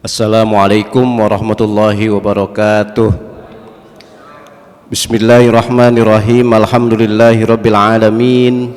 Assalamualaikum warahmatullahi wabarakatuh. Bismillahirrahmanirrahim. Alhamdulillahi rabbil alamin.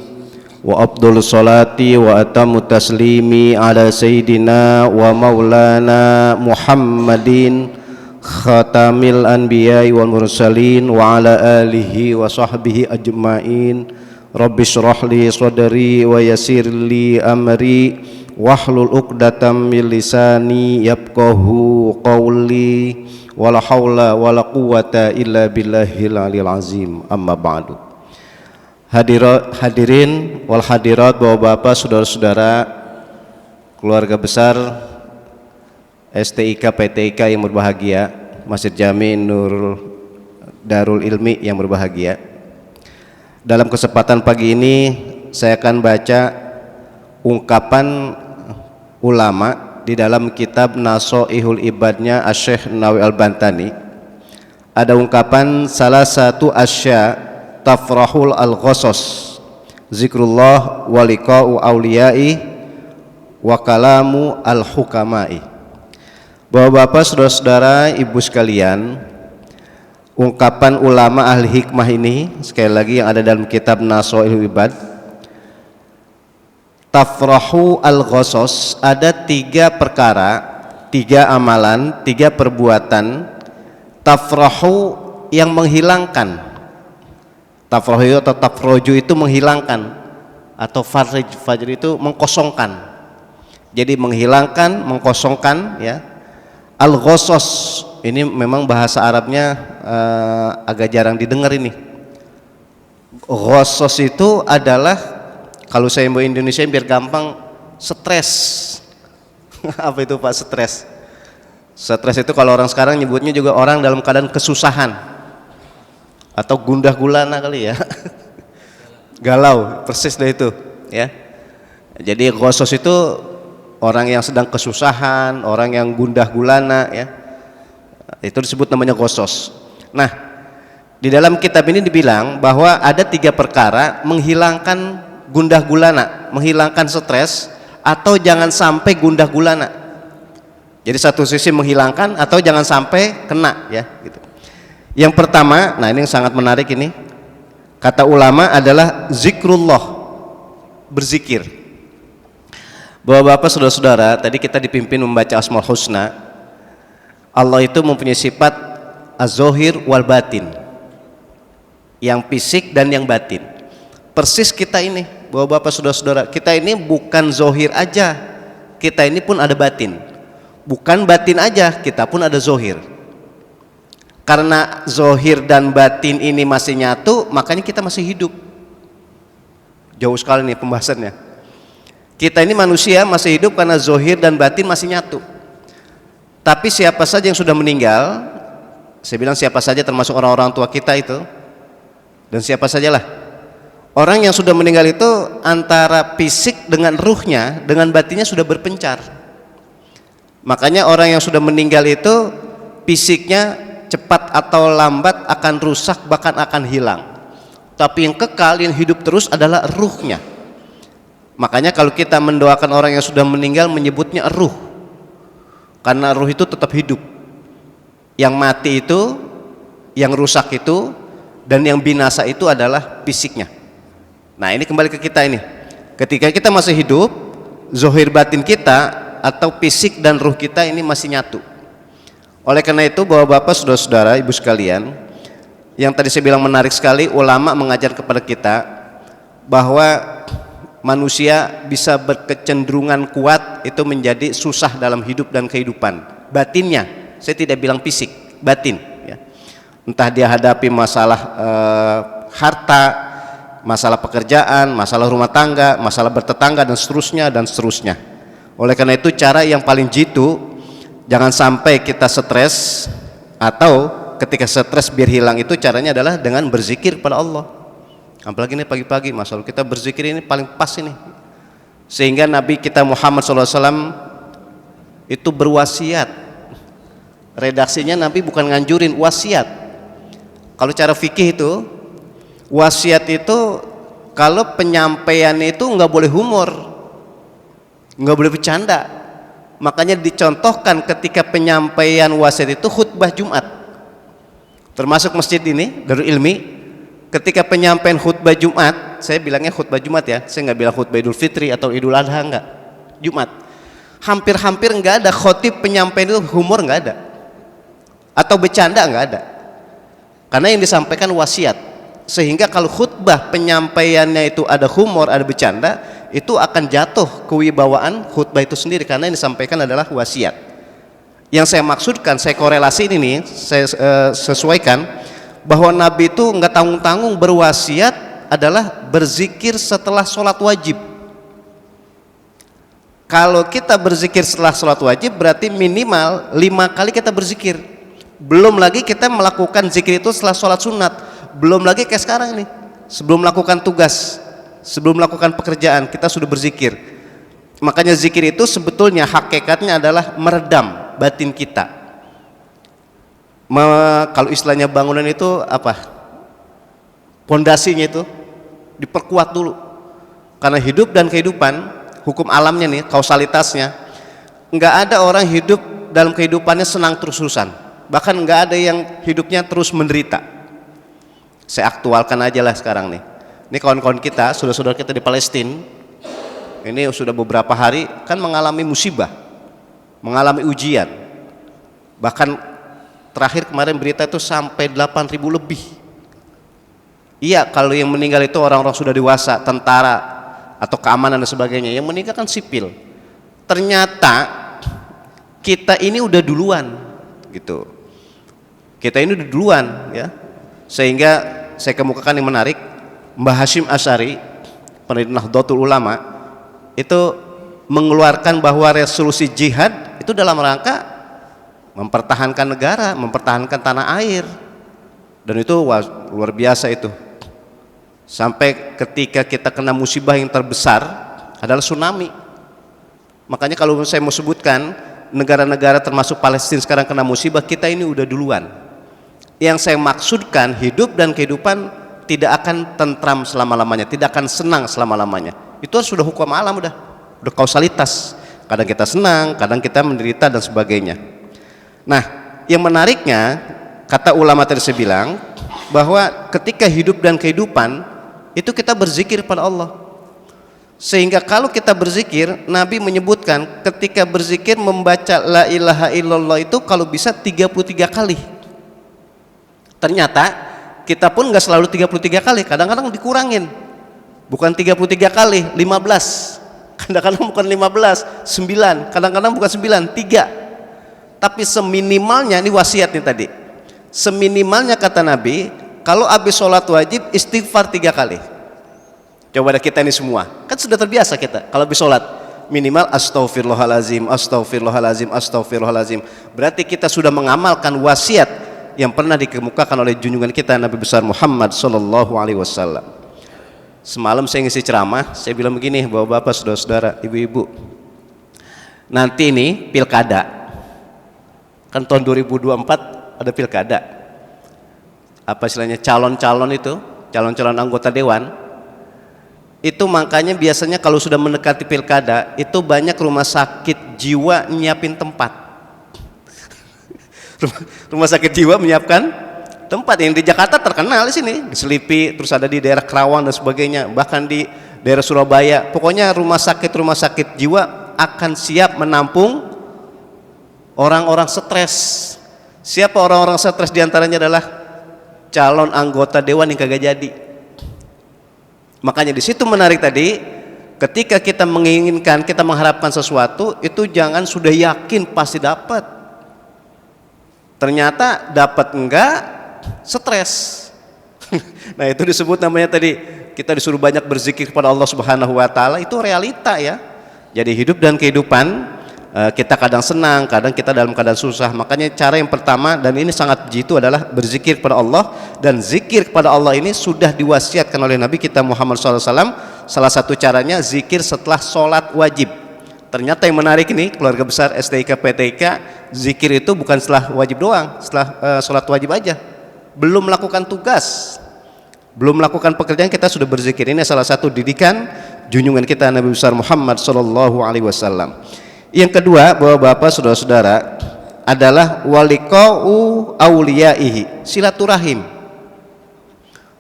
Wa afdhalus salati wa atammu taslimi ala sayyidina wa maulana Muhammadin khatamil anbiya'i wal mursalin wa ala alihi wa sahbihi ajma'in. Rabbi shrah li sadri wa yassir li amri wahlul 'uqdatam min lisani yafqahu qawli wala haula wala quwwata illa billahil aliyil azim. Amma ba'du. Hadirin wal hadirat, Bapak-bapak, saudara-saudara, keluarga besar STIK PTIK yang berbahagia, Masjid Jami Nur Darul Ilmi yang berbahagia. Dalam kesempatan pagi ini saya akan baca ungkapan ulama di dalam kitab Nasoihul Ibadnya Asy-Syaikh Nawawi Al-Bantani. Ada ungkapan salah satu asya tafrahul al-ghasas zikrullah wa liqa'u awliyai wa kalamu al-hukamai. Bapak-bapak, saudara-saudara, ibu sekalian, ungkapan ulama ahli hikmah ini sekali lagi yang ada dalam kitab Nasoihul Ibad, tafrahu al-ghasas, ada tiga perkara, tiga amalan, tiga perbuatan. Tafrahu yang menghilangkan, tafrahu atau tafroju itu menghilangkan, atau fajr itu mengkosongkan. Jadi menghilangkan, mengkosongkan, ya. Al-ghasas ini memang bahasa Arabnya agak jarang didengar ini. Ghasas itu adalah, kalau saya mau Indonesia biar gampang, stres. Apa itu Pak stres? Stres itu kalau orang sekarang nyebutnya juga orang dalam keadaan kesusahan atau gundah gulana kali ya. Galau, persis dah itu, ya. Jadi ghasas itu orang yang sedang kesusahan, orang yang gundah gulana, ya. Itu disebut namanya ghasas. Nah, di dalam kitab ini dibilang bahwa ada tiga perkara menghilangkan gundah gulana, menghilangkan stres, atau jangan sampai gundah gulana. Jadi satu sisi menghilangkan atau jangan sampai kena, ya, gitu. Yang pertama, nah ini yang sangat menarik ini, kata ulama adalah zikrullah, berzikir. Bapak-bapak, saudara-saudara, tadi kita dipimpin membaca Asmaul Husna. Allah itu mempunyai sifat az-zahir wal batin, yang fisik dan yang batin. Persis kita ini, Bapak-bapak, saudara-saudara, kita ini bukan zohir aja, kita ini pun ada batin. Bukan batin aja, kita pun ada zohir. Karena zohir dan batin ini masih nyatu, makanya kita masih hidup. Jauh sekali nih pembahasannya. Kita ini manusia masih hidup karena zohir dan batin masih nyatu. Tapi siapa saja yang sudah meninggal, saya bilang siapa saja termasuk orang-orang tua kita itu, dan siapa sajalah, orang yang sudah meninggal itu antara fisik dengan ruhnya, dengan batinnya sudah berpencar. Makanya orang yang sudah meninggal itu fisiknya cepat atau lambat akan rusak, bahkan akan hilang. Tapi yang kekal, yang hidup terus adalah ruhnya. Makanya kalau kita mendoakan orang yang sudah meninggal menyebutnya ruh, karena ruh itu tetap hidup. Yang mati itu, yang rusak itu, dan yang binasa itu adalah fisiknya. Nah, ini kembali ke kita ini. Ketika kita masih hidup, zohir batin kita atau fisik dan ruh kita ini masih nyatu. Oleh karena itu, Bapak-bapak, saudara-saudara, ibu sekalian, yang tadi saya bilang menarik sekali, ulama mengajar kepada kita bahwa manusia bisa berkecenderungan kuat itu menjadi susah dalam hidup dan kehidupan. Batinnya, saya tidak bilang fisik, batin, ya. Entah dia hadapi masalah harta, masalah pekerjaan, masalah rumah tangga, masalah bertetangga, dan seterusnya dan seterusnya. Oleh karena itu, cara yang paling jitu, jangan sampai kita stres, atau ketika stres biar hilang itu caranya adalah dengan berzikir pada Allah. Apalagi ini pagi-pagi, masalah kita berzikir ini paling pas ini. Sehingga Nabi kita Muhammad SAW itu berwasiat. Redaksinya Nabi bukan nganjurin, wasiat. Kalau cara fikih itu, wasiat itu kalau penyampaiannya itu nggak boleh humor, nggak boleh bercanda, Makanya dicontohkan ketika penyampaian wasiat itu khutbah Jumat. Termasuk masjid ini, Darul Ilmi, ketika penyampaian khutbah Jumat, saya bilangnya khutbah Jumat ya, saya nggak bilang khutbah Idul Fitri atau Idul Adha, enggak. Jumat. Hampir-hampir nggak ada khotib penyampaian itu humor, nggak ada. Atau bercanda, nggak ada. Karena yang disampaikan wasiat. Sehingga kalau khutbah penyampaiannya itu ada humor, ada bercanda, itu akan jatuh kewibawaan khutbah itu sendiri, karena yang disampaikan adalah wasiat. Yang saya maksudkan, saya korelasi ini nih, saya sesuaikan bahwa Nabi itu nggak tanggung-tanggung berwasiat adalah berzikir setelah sholat wajib. Kalau kita berzikir setelah sholat wajib berarti minimal 5 kali kita berzikir. Belum lagi kita melakukan zikir itu setelah sholat sunat. Belum lagi kayak sekarang nih, sebelum melakukan tugas, sebelum melakukan pekerjaan kita sudah berzikir. Makanya zikir itu sebetulnya hakikatnya adalah meredam batin kita. Kalau istilahnya bangunan itu apa? Pondasinya itu diperkuat dulu. Karena hidup dan kehidupan, hukum alamnya nih, kausalitasnya, nggak ada orang hidup dalam kehidupannya senang terus-terusan. Bahkan nggak ada yang hidupnya terus menderita. Saya aktualkan aja lah sekarang nih. Ini kawan-kawan kita, saudara-saudara kita di Palestina, ini sudah beberapa hari kan mengalami musibah, mengalami ujian. Bahkan terakhir kemarin berita itu sampai 8.000 lebih. Iya, kalau yang meninggal itu orang-orang sudah dewasa, tentara atau keamanan dan sebagainya. Yang meninggal kan sipil. Ternyata kita ini udah duluan gitu. Kita ini udah duluan ya. Sehingga saya kemukakan yang menarik, Mbah Hashim Asy'ari, pendiri Nahdlatul Ulama, itu mengeluarkan bahwa resolusi jihad itu dalam rangka mempertahankan negara, mempertahankan tanah air. Dan itu luar biasa itu. Sampai ketika kita kena musibah yang terbesar adalah tsunami. Makanya kalau saya mau sebutkan negara-negara termasuk Palestina sekarang kena musibah, kita ini udah duluan. Yang saya maksudkan, hidup dan kehidupan tidak akan tentram selama-lamanya, tidak akan senang selama-lamanya. Itu sudah hukum alam, udah kausalitas. Kadang kita senang, kadang kita menderita dan sebagainya. Nah, yang menariknya, kata ulama tadi saya bilang bahwa ketika hidup dan kehidupan itu kita berzikir pada Allah. Sehingga kalau kita berzikir, Nabi menyebutkan ketika berzikir membaca la ilaha illallah itu kalau bisa 33 kali. Ternyata kita pun nggak selalu 33 kali, kadang-kadang dikurangin. Bukan 33 kali, 15. Kadang-kadang bukan 15, 9. Kadang-kadang bukan 9, 3. Tapi seminimalnya, ini wasiat nih tadi. Seminimalnya kata Nabi, kalau habis sholat wajib istighfar 3 kali. Coba ada kita ini semua, kan sudah terbiasa kita kalau habis sholat minimal astaghfirullahalazim, astaghfirullahalazim, astaghfirullahalazim. Berarti kita sudah mengamalkan wasiat yang pernah dikemukakan oleh junjungan kita Nabi besar Muhammad sallallahu alaihi wasallam. Semalam saya ngisi ceramah, saya bilang begini, bapak-bapak, saudara-saudara, ibu-ibu. Nanti ini pilkada. Kan tahun 2024 ada pilkada. Apa istilahnya, calon-calon itu, calon-calon anggota dewan. Itu makanya biasanya kalau sudah mendekati pilkada, itu banyak rumah sakit jiwa nyiapin tempat. Rumah sakit jiwa menyiapkan tempat. Yang di Jakarta terkenal di sini, di Selipi, terus ada di daerah Kerawang dan sebagainya, bahkan di daerah Surabaya. Pokoknya rumah sakit jiwa akan siap menampung orang-orang stres. Siapa orang-orang stres? Diantaranya adalah calon anggota dewan yang kagak jadi. Makanya di situ menarik tadi, ketika kita menginginkan, kita mengharapkan sesuatu, itu jangan sudah yakin pasti dapat. Ternyata dapat enggak, stres. Nah, itu disebut namanya tadi, kita disuruh banyak berzikir kepada Allah Subhanahu wa taala, itu realita ya. Jadi hidup dan kehidupan, kita kadang senang, kadang kita dalam keadaan susah. Makanya cara yang pertama, dan ini sangat jitu, adalah berzikir kepada Allah. Dan zikir kepada Allah ini sudah diwasiatkan oleh Nabi kita Muhammad SAW. Salah satu caranya zikir setelah sholat wajib. Ternyata yang menarik ini, keluarga besar STIK PTIK, zikir itu bukan setelah wajib doang, setelah sholat wajib aja. Belum melakukan tugas, belum melakukan pekerjaan, kita sudah berzikir. Ini salah satu didikan junjungan kita Nabi besar Muhammad SAW. Yang kedua, Bapak-bapak, saudara-saudara, adalah waliqa'u auliyaihi, silaturahim.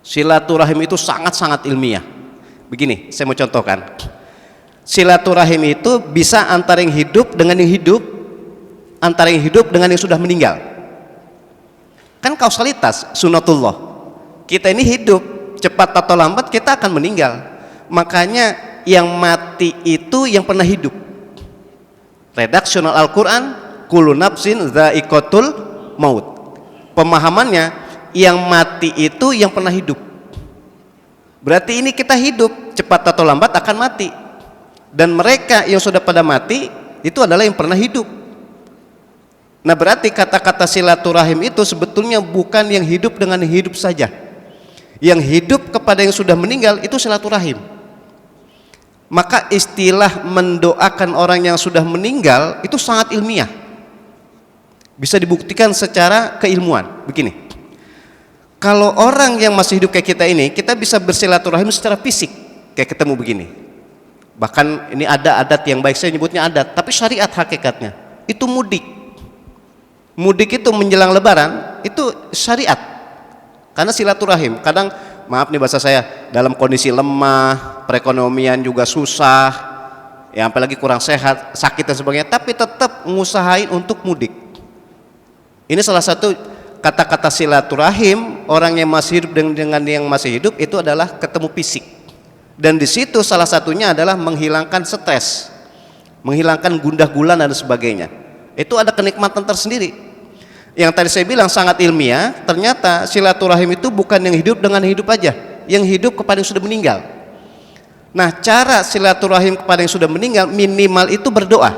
Silaturahim itu sangat-sangat ilmiah. Begini, saya mau contohkan. Silaturahim itu bisa antara yang hidup dengan yang hidup, antara yang hidup dengan yang sudah meninggal. Kan kausalitas, sunatullah. Kita ini hidup, cepat atau lambat kita akan meninggal. Makanya yang mati itu yang pernah hidup. Redaksional Al-Quran, kullu nafsin dha'iqatul maut. Pemahamannya, yang mati itu yang pernah hidup. Berarti ini kita hidup, cepat atau lambat akan mati. Dan mereka yang sudah pada mati itu adalah yang pernah hidup. Nah, berarti kata-kata silaturahim itu sebetulnya bukan yang hidup dengan yang hidup saja. Yang hidup kepada yang sudah meninggal itu silaturahim. Maka istilah mendoakan orang yang sudah meninggal itu sangat ilmiah. Bisa dibuktikan secara keilmuan. Begini, kalau orang yang masih hidup kayak kita ini, kita bisa bersilaturahim secara fisik, kayak ketemu begini. Bahkan ini ada adat yang baik, saya nyebutnya adat, tapi syariat hakikatnya itu mudik. Mudik itu menjelang lebaran, itu syariat. Karena silaturahim, kadang maaf nih bahasa saya, dalam kondisi lemah, perekonomian juga susah, ya apalagi kurang sehat, sakit dan sebagainya, tapi tetap ngusahain untuk mudik. Ini salah satu kata-kata silaturahim orang yang masih hidup dengan yang masih hidup itu adalah ketemu fisik. Dan di situ salah satunya adalah menghilangkan stres, menghilangkan gundah gulana dan sebagainya. Itu ada kenikmatan tersendiri. Yang tadi saya bilang sangat ilmiah, ternyata silaturahim itu bukan yang hidup dengan yang hidup aja, yang hidup kepada yang sudah meninggal. Nah, cara silaturahim kepada yang sudah meninggal minimal itu berdoa.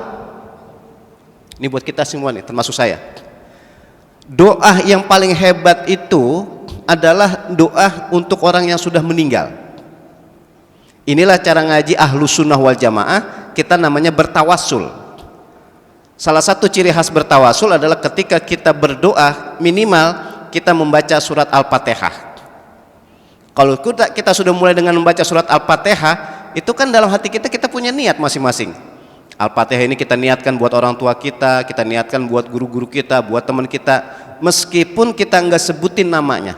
Ini buat kita semua nih, termasuk saya. Doa yang paling hebat itu adalah doa untuk orang yang sudah meninggal. Inilah cara ngaji Ahlus Sunnah wal Jamaah, kita namanya bertawassul. Salah satu ciri khas bertawasul adalah ketika kita berdoa minimal kita membaca surat Al-Fatihah. Kalau kita sudah mulai dengan membaca surat Al-Fatihah, itu kan dalam hati kita punya niat masing-masing. Al-Fatihah ini kita niatkan buat orang tua kita niatkan buat guru-guru kita, buat teman kita, meskipun kita enggak sebutin namanya.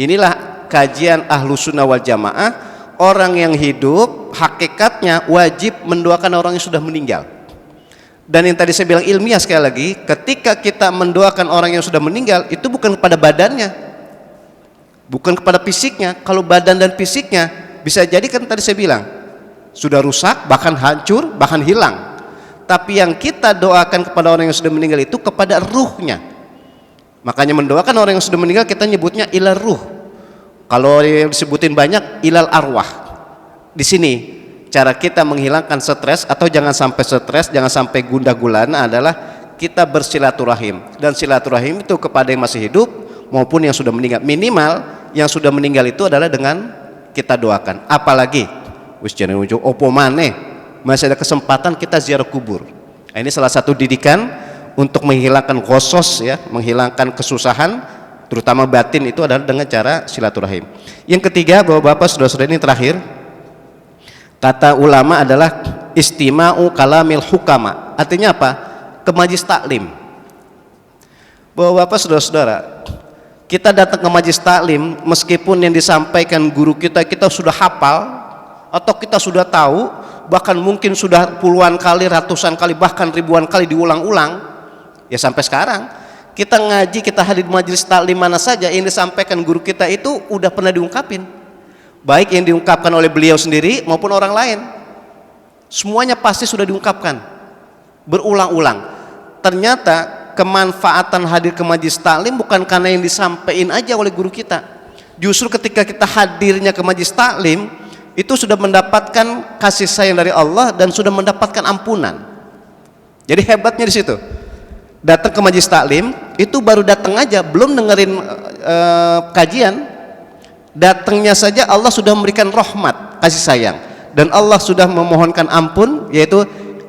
Inilah kajian Ahlus Sunnah wal Jamaah, orang yang hidup hakikatnya wajib mendoakan orang yang sudah meninggal. Dan yang tadi saya bilang ilmiah sekali lagi, ketika kita mendoakan orang yang sudah meninggal itu bukan kepada badannya, bukan kepada fisiknya. Kalau badan dan fisiknya bisa jadi kan tadi saya bilang sudah rusak, bahkan hancur, bahkan hilang. Tapi yang kita doakan kepada orang yang sudah meninggal itu kepada ruhnya. Makanya mendoakan orang yang sudah meninggal kita nyebutnya ilal ruh. Kalau yang disebutin banyak ilal arwah. Di sini cara kita menghilangkan stres atau jangan sampai stres, jangan sampai gundah gulana adalah kita bersilaturahim. Dan silaturahim itu kepada yang masih hidup maupun yang sudah meninggal. Minimal yang sudah meninggal itu adalah dengan kita doakan. Apalagi wis jane ujung opo maneh masih ada kesempatan kita ziarah kubur. Nah, ini salah satu didikan untuk menghilangkan ghosos ya, menghilangkan kesusahan terutama batin itu adalah dengan cara silaturahim. Yang ketiga, Bapak-bapak, saudara-saudara, ini terakhir. Kata ulama adalah istima'u kalamil hukama. Artinya apa? Ke majlis taklim. Bapak-bapak, saudara-saudara, kita datang ke majlis taklim meskipun yang disampaikan guru kita sudah hafal atau kita sudah tahu, bahkan mungkin sudah puluhan kali, ratusan kali, bahkan ribuan kali diulang-ulang. Ya sampai sekarang kita ngaji, kita hadir di majlis taklim mana saja yang disampaikan guru kita itu udah pernah diungkapin. Baik yang diungkapkan oleh beliau sendiri maupun orang lain, semuanya pasti sudah diungkapkan berulang-ulang. Ternyata kemanfaatan hadir ke majlis taklim bukan karena yang disampaikan aja oleh guru kita. Justru ketika kita hadirnya ke majlis taklim itu sudah mendapatkan kasih sayang dari Allah dan sudah mendapatkan ampunan. Jadi hebatnya di situ. Datang ke majlis taklim itu baru datang aja, belum dengerin kajian. Datangnya saja Allah sudah memberikan rahmat, kasih sayang, dan Allah sudah memohonkan ampun, yaitu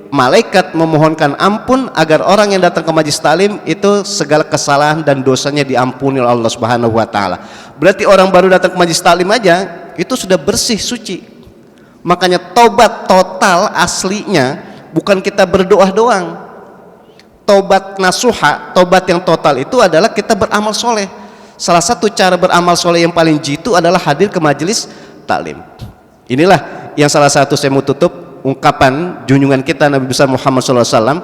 malaikat memohonkan ampun agar orang yang datang ke majlis taklim itu segala kesalahan dan dosanya diampuni oleh Allah Subhanahu wa taala. Berarti orang baru datang ke majlis taklim aja itu sudah bersih, suci. Makanya tobat total aslinya bukan kita berdoa doang. Tobat nasuha, tobat yang total itu adalah kita beramal soleh. Salah satu cara beramal soleh yang paling jitu adalah hadir ke majelis taklim. Inilah yang salah satu saya mau tutup ungkapan junjungan kita Nabi besar Muhammad SAW.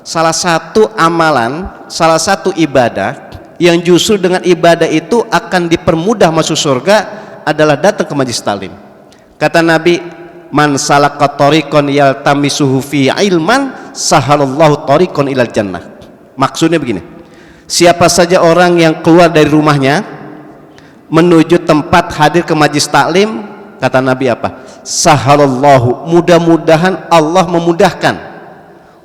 Salah satu amalan, salah satu ibadah yang justru dengan ibadah itu akan dipermudah masuk surga adalah datang ke majelis taklim. Kata Nabi, man salaka tariqan yaltamisuhu fi ilman sahalallahu tariqan ilal jannah. Maksudnya begini, siapa saja orang yang keluar dari rumahnya menuju tempat hadir ke majelis taklim, kata Nabi apa? Sahalallahu, mudah-mudahan Allah memudahkan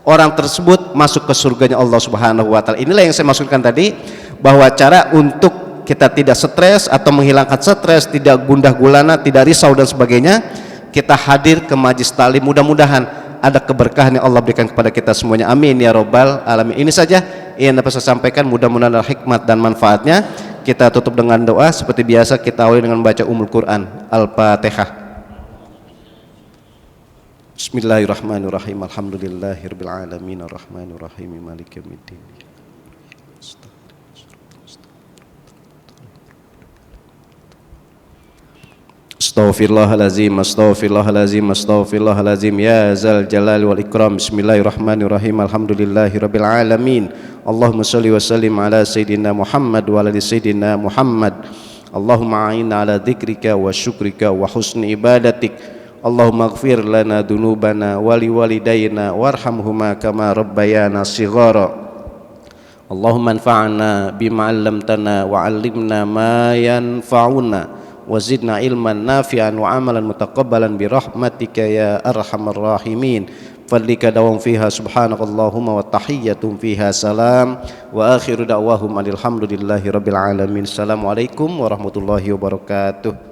orang tersebut masuk ke surganya Allah Subhanahu wa taala. Inilah yang saya maksudkan tadi, bahwa cara untuk kita tidak stres atau menghilangkan stres, tidak gundah gulana, tidak risau dan sebagainya, kita hadir ke majelis taklim. Mudah-mudahan ada keberkahan yang Allah berikan kepada kita semuanya. Amin ya rabbal alamin. Ini saja yang dapat saya sampaikan, mudah-mudahan ada hikmat dan manfaatnya. Kita tutup dengan doa seperti biasa, kita awali dengan membaca Ummul Quran, Al-Fatihah. Bismillahirrahmanirrahim. Alhamdulillahirabbil alamin arrahmanirrahim maliki yaumiddin. Astaghfirullahalazim, astaghfirullahalazim, astaghfirullahalazim, ya zal jalali wal ikram. Bismillahirrahmanirrahim. Alhamdulillahirabbil alamin. Allahumma shalli wa sallim ala sayyidina Muhammad wa ala sayyidina Muhammad. Allahumma a'inna ala dzikrika wa syukrika wa husni ibadatik. Allahumma ighfir lana dzunubana wa liwalidayna warhamhuma kama rabbayana shighara. Allahumma anfa'na bima 'allamtana wa 'allimna ma yanfa'una wa zidna ilman nafi'an wa amalan mutaqabbalan bi rahmatika ya arhamar rahimin. Fadlika dawam fiha subhanakallahumma wa tahiyyatum fiha salam wa akhiru da'wahum alhamdulillahi rabbil alamin. Assalamualaikum warahmatullahi wabarakatuh.